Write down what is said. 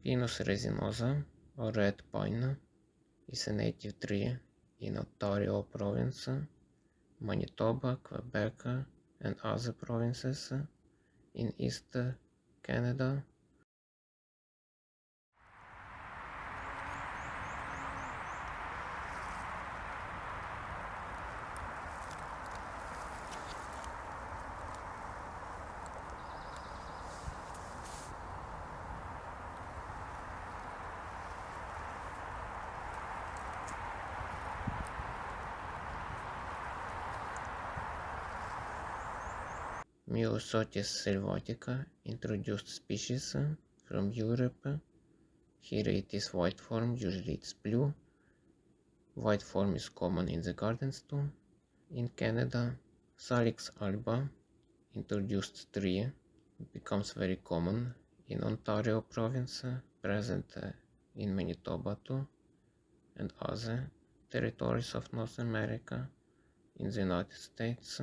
Pinus resinosa, or red pine, is a native tree in Ontario province, Manitoba, Quebec, and other provinces in East Canada. Myosotis sylvatica, introduced species from Europe. Here it is white form, usually it's blue. White form is common in the gardens too. In Canada, Salix alba, introduced tree, becomes very common in Ontario province, present in Manitoba too, and other territories of North America in the United States.